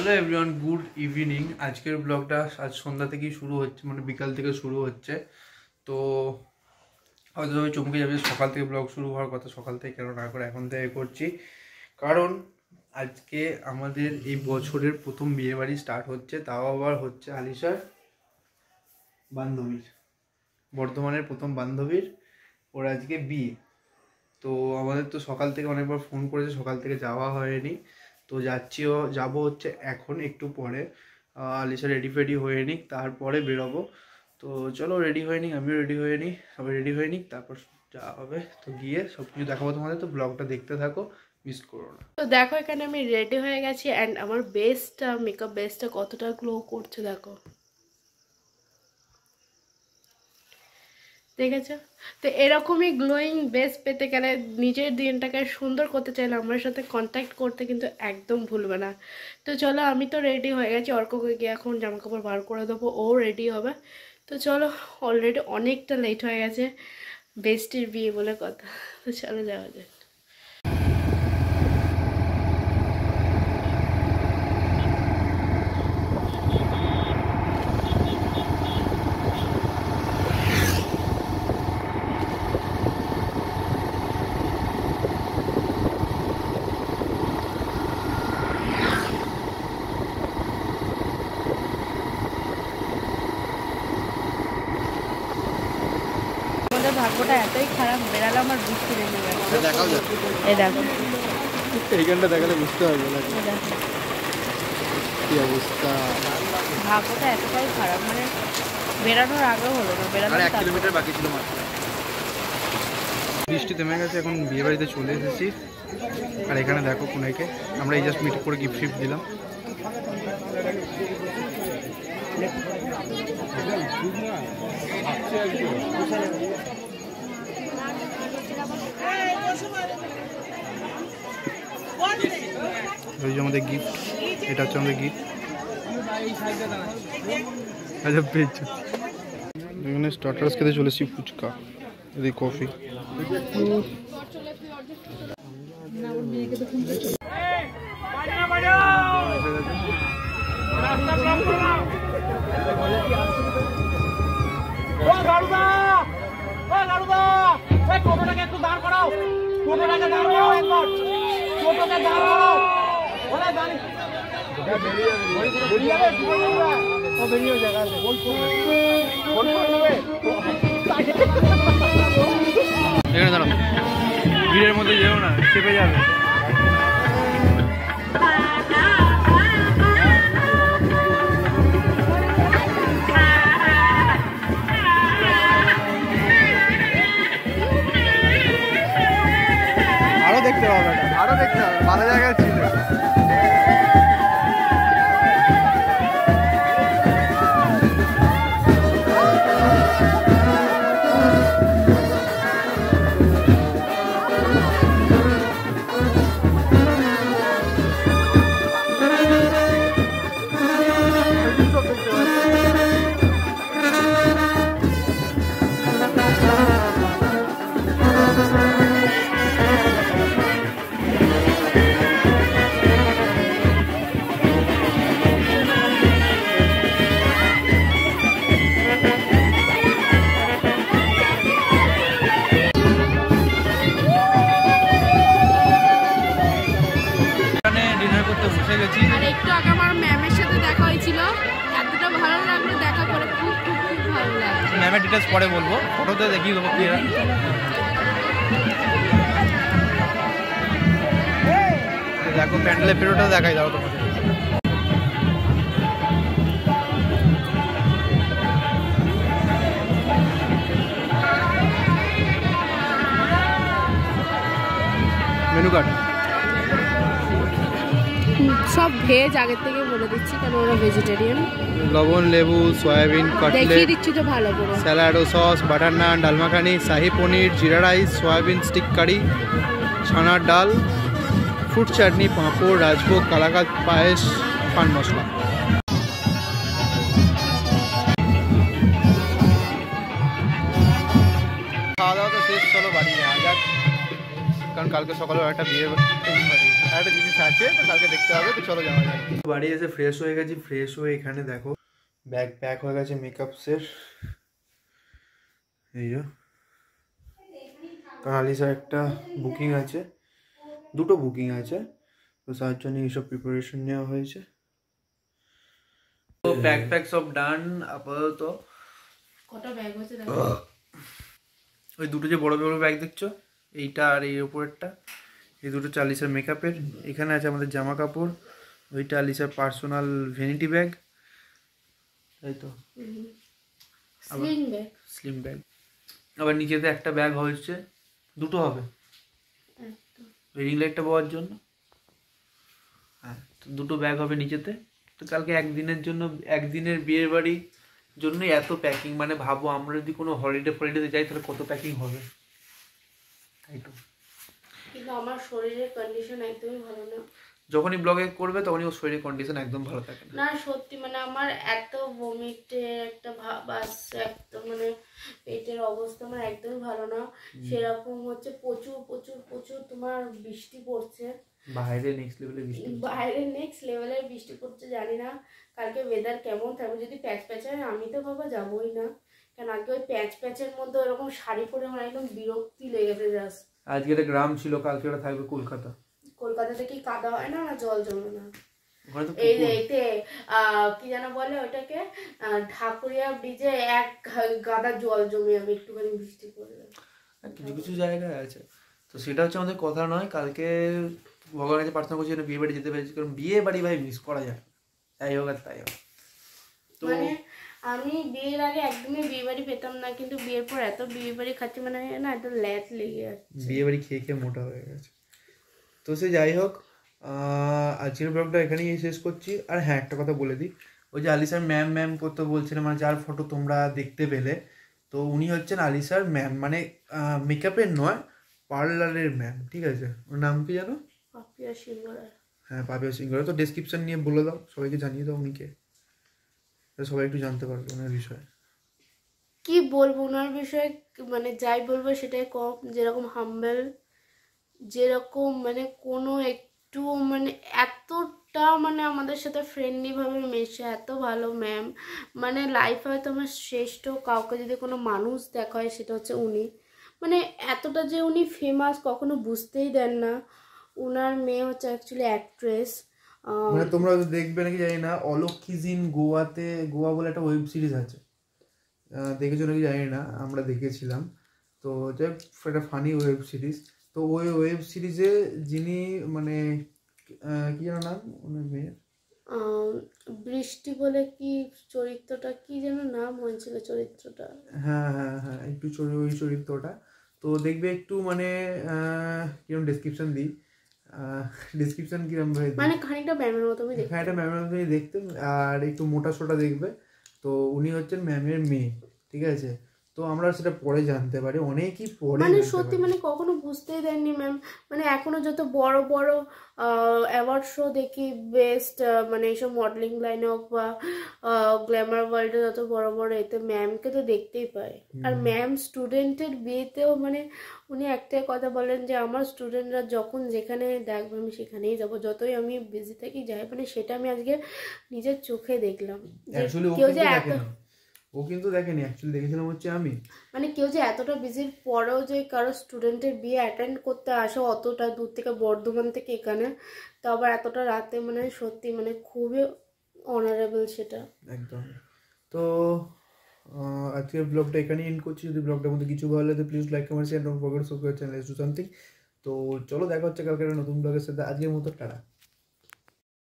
Hello everyone, good evening. আজকের ব্লগটা আজ সন্ধ্যা থেকেই শুরু হচ্ছে, মানে বিকাল থেকে শুরু হচ্ছে। তো হয়তো আমি চমকে যাবে, সকাল থেকে ব্লগ শুরু হওয়ার কথা, সকাল থেকে কেন না করে এখন থেকে করছি, কারণ আজকে আমাদের এই বছরের প্রথম বিয়েবাড়ি স্টার্ট হচ্ছে। তাও আবার হচ্ছে আলিশার বান্ধবীর, বর্ধমানের প্রথম বান্ধবীর, ওর আজকে বিয়ে। তো আমাদের তো সকাল থেকে অনেকবার ফোন করেছে, সকাল থেকে যাওয়া হয়নি। তো যাবো হচ্ছে এখন একটু পরে। আলিশা রেডি ফেডি হয়ে নিক, তারপরে বেরোবো। তো চলো রেডি হয়ে নিক, আমিও রেডি হয়ে নিই, সবাই রেডি হয়ে নিক, তারপর যাওয়া হবে। তো গিয়ে সব কিছু দেখাবো তোমাদের, তো ব্লগটা দেখতে থাকো, মিস করো না। তো দেখো এখানে আমি রেডি হয়ে গেছি অ্যান্ড আমার বেসটা, মেকআপ বেসটা কতটা গ্লো করছে দেখো, দেখেছো? তো এরকমই গ্লোয়িং বেস পেতে গেলে, নিজের দিনটাকে সুন্দর করতে চাইলে আমার সাথে কন্ট্যাক্ট করতে কিন্তু একদম ভুলবে না। তো চলো, আমি তো রেডি হয়ে গেছি, অর্ককে গিয়ে এখন জামাকাপড় বার করে দেবো, ও রেডি হবে। তো চলো, অলরেডি অনেকটা লেট হয়ে গেছে, বেস্টির বিয়ে বলে কথা। তো চলো যাওয়া যাক। ভাগ্যটা এতই খারাপ, বেড়ালে আমার বৃষ্টি নেমে গেছে। এই দেখো, এইখানটা দেখালে বুঝতে পারবে না কি অবস্থা। ভাগ্যটা এতটাই খারাপ, মানে বেড়ানোর আগেও হলো না, বেড়ানোর 1 কিলোমিটার বাকি ছিল মাত্র। বৃষ্টি থেমে গেছে, এখন বিয়ে বাড়িতে চলে এসেছি। আর এখানে দেখো কোনাইকে আমরা এই জাস্ট মিট করে গিফট ফিফট দিলাম। ওই যে আমাদের গিফট, এটা হচ্ছে আমাদের গিফট। আচ্ছা পেয়েছ, এখানে স্টার্টার্স খেতে চলেছি, ফুচকা, এদিকে কফি। এখানে দাঁড়াও, ভিড়ের মধ্যে যেও না, চেপে যাবে। আরো দেখতে হবে, আরো দেখতে হবে, ভালো জায়গায় ছিল। আর একটু আগে আমার ম্যামের সাথে দেখা হয়েছিল, এতটা ভালো লাগলো, দেখা করে খুব খুব খুব ভালো লাগলো। ম্যামের ডিটেলস পরে বলবো, ফটোতে দেখিয়ে দেবো ক্লিয়ার। দেখো প্যান্ডেলের ভিডিওটা দেখাই দাও তোমাকে। মেনু কার্ড সব ভেজ আগের থেকে বলে দিচ্ছি, কারণ ওরা ভেজিটেরিয়ান। লবণ, লেবু, সয়াবিন দেখিয়ে কাটলেট, দিচ্ছি তো ভালো করে। স্যালাড ও সস, বাটার নান, ডাল মাখানি, শাহি পনির, জিরা রাইস, সয়াবিন স্টিক কারি, ছানার ডাল, ফ্রুট চাটনি, পাঁপড়, রাজভোগ, কালাকাঁদ, পায়েস, পান মশলা। খাওয়া দাওয়া তো শেষ, চলো বাড়ি যাওয়া যাক। কারণ কালকে সকালে একটা বিয়ে একটা জিনিস আছে, তো কালকে দেখতে হবে, তো চলো যাওয়া যাক। বাড়ি এসে ফ্রেশ হয়ে গেছি, ফ্রেশ হয়ে এখানে দেখো ব্যাগ প্যাক হয়ে গেছে মেকআপসের, এই যে কারণ আলিসার একটা বুকিং আছে, দুটো বুকিং আছে, তো তার জন্য এইসব প্রিপারেশন নেওয়া হয়েছে। তো ব্যাগ প্যাক সব ডান আপাতত। কটা ব্যাগ হয়েছে ওই দুটো যে বড় বড় ব্যাগ দেখছো, এইটা আর এই ওপরেরটা, এই দুটো হচ্ছে আলিসার মেকআপের। এখানে আছে আমাদের জামা কাপড়, ওইটা আলিসার পার্সোনাল ভ্যানিটি ব্যাগ, তাই তো স্লিম ব্যাগ। আবার নিচেতে একটা ব্যাগ হয়েছে, দুটো হবে রিং লাইটটা পাওয়ার জন্য। হ্যাঁ, তো দুটো ব্যাগ হবে নিচেতে। তো কালকে একদিনের জন্য, একদিনের বিয়ের বাড়ি জন্যই এত প্যাকিং, মানে ভাবো আমরা যদি কোনো হলিডেতে যাই তাহলে কত প্যাকিং হবে, তাই তো। কিন্তু আমার শরীরের কন্ডিশন একদমই ভালো না। যখনই ব্লগে করবে তখনই ওর শরীরের কন্ডিশন একদম ভালো থাকে না। না সত্যি, মানে আমার এত ভমিটের একটা ভাব আসছে, একদম মানে পেটের অবস্থা আমার একদমই ভালো না। সেরকম হচ্ছে প্রচুর প্রচুর প্রচুর তোমার বৃষ্টি পড়ছে বাইরে, নেক্সট লেভেলের বৃষ্টি, বাইরে নেক্সট লেভেলের বৃষ্টি পড়ছে। জানি না কালকে ওয়েদার কেমন থাকবে, যদি প্যাচ প্যাচ হয় আমি তো বাবা যাবোই না, কারণ আগে ওই প্যাচ প্যাচের মধ্যে ওরকম শাড়ি পরে আমার একদম বিরক্তি লেগেছে। জাস্ট আজকে একটা গ্রাম ছিল, কালকে ওটা থাকবে কলকাতা। কলকাতাতে কি কাদা হয় না, না জল জমে না? ওখানে তো এই এতে কি যেন বলে ওটাকে, ঢাকুরিয়া ব্রিজে এক গাদা জল জমে যাবে একটুখানি বৃষ্টি পড়লে। কিছু কিছু জায়গায় আছে, তো সেটা হচ্ছে আমাদের কথা নয়। কালকে ভগবানের কাছে প্রার্থনা করছি যেন বিয়ে বাড়ি যেতে পেরেছি, কারণ বিয়ে বাড়ি ভাই মিস করা যায়, তাই হোক আর তাই হোক। তো মানে আমি বিয়ের আগে একদমই বিয়ে বাড়ি পেতাম না, কিন্তু বিয়ের পর এত বিয়ে বাড়ি খাচ্ছি মানে না একদম ল্যাট লেগে যাচ্ছে, বিয়ে বাড়ি খেয়ে খেয়ে মোটা হয়ে গেছে। তো সে যাই হোক, আজকের ব্লগটা এখানেই শেষ করছি। আর হ্যাঁ, একটা কথা বলে দিই, ওই যে আলিসার ম্যাম ম্যাম করতে বলছিলাম, মানে যার ফটো তোমরা দেখতে পেলে, তো উনি হচ্ছেন আলিসার ম্যাম, মানে মেকআপের নয়, পার্লারের ম্যাম, ঠিক আছে? ওর নাম কি জানো? পাপিয়া সিংহরা। হ্যাঁ, পাপিয়া সিংহরা। তো ডেসক্রিপশন নিয়ে বলে দাও, সবাইকে জানিয়ে দাও উনিকে, সবাই একটু জানতে পারবে ওনার বিষয়ে। কি বলবো ওনার বিষয়ে, মানে যাই বলবো সেটাই কম। যেরকম হাম্বেল, যেরকম মানে কোনো একটু মানে এতটা মানে আমাদের সাথে ফ্রেন্ডলিভাবে মেশে, এত ভালো ম্যাম। মানে লাইফে হয়তো আমার শ্রেষ্ঠ কাউকে যদি কোনো মানুষ দেখা হয় সেটা হচ্ছে উনি। মানে এতটা যে উনি ফেমাস কখনো বুঝতেই দেন না। ওনার মেয়ে হচ্ছে অ্যাকচুয়ালি অ্যাক্ট্রেস। মানে তোমরা দেখবে নাকি জানি না, অলক্ষিজিন গোয়াতে, গোয়া বলে একটা ওয়েব সিরিজ আছে, দেখেছো নাকি জানি না, আমরা দেখেছিলাম। তো যাই হোক, একটা ফানি ওয়েব সিরিজ। তো ওই ওয়েব সিরিজে যিনি মানে কি যেন নাম ওনার মেয়ের, বৃষ্টি বলে কি চরিত্রটা, কি যেন নাম হয়েছিল চরিত্রটা। হ্যাঁ হ্যাঁ হ্যাঁ, একটু ওই চরিত্রটা। তো দেখবে একটু মানে কিরকম ডেসক্রিপশন দিই, ডেসক্রিপশন কিরকম ভাবে দিই, মানে খানিকটা ম্যামের মতো আমি হ্যাঁ, এটা ম্যামের মতনই দেখতে, আর একটু মোটা সোটা দেখবে। তো উনি হচ্ছেন ম্যামের মেয়ে, ঠিক আছে? তো আমরা সেটা পরে জানতে পারি, অনেকই পরে মানে সত্যি মানে কখনো বুঝতেই দেননি ম্যাম। মানে এখনো যত বড় বড় অ্যাওয়ার্ড শো দেখি, বেস্ট মানে এইসব মডেলিং লাইনে হোক বা গ্ল্যামার ওয়ার্ল্ডে যত বড় বড় এতে ম্যামকে তো দেখতেই পাই। আর ম্যাম স্টুডেন্টের বিয়েতেও মানে উনি একটাই কথা বলেন যে আমার স্টুডেন্টরা যখন যেখানে দেখবে আমি সেখানেই যাব, যতই আমি বিজি থাকি যাই। মানে সেটা আমি আজকে নিজের চোখে দেখলাম যে কেউ যে এত, ও কিন্তু দেখেনি, অ্যাকচুয়ালি দেখেছিলাম হচ্ছে আমি, মানে কেউ যে এতটা বিজির পরেও যে কারো স্টুডেন্টের বিয়ে অ্যাটেন্ড করতে আসে অতটা দূর থেকে, বর্ধমান থেকে এখানে, তো আবার এতটা রাতে, মানে সত্যি মানে খুবই অনারেবল সেটা একদম। তো আজকের ব্লগটা এখানেই এন্ড করছি। যদি ব্লগটার মধ্যে কিছু ভালো লাগে please like comment share, don't forget subscribe channel to something. তো চলো দেখা হচ্ছে কালকে একটা নতুন ব্লগের সাথে। আজকের মতো টাটা।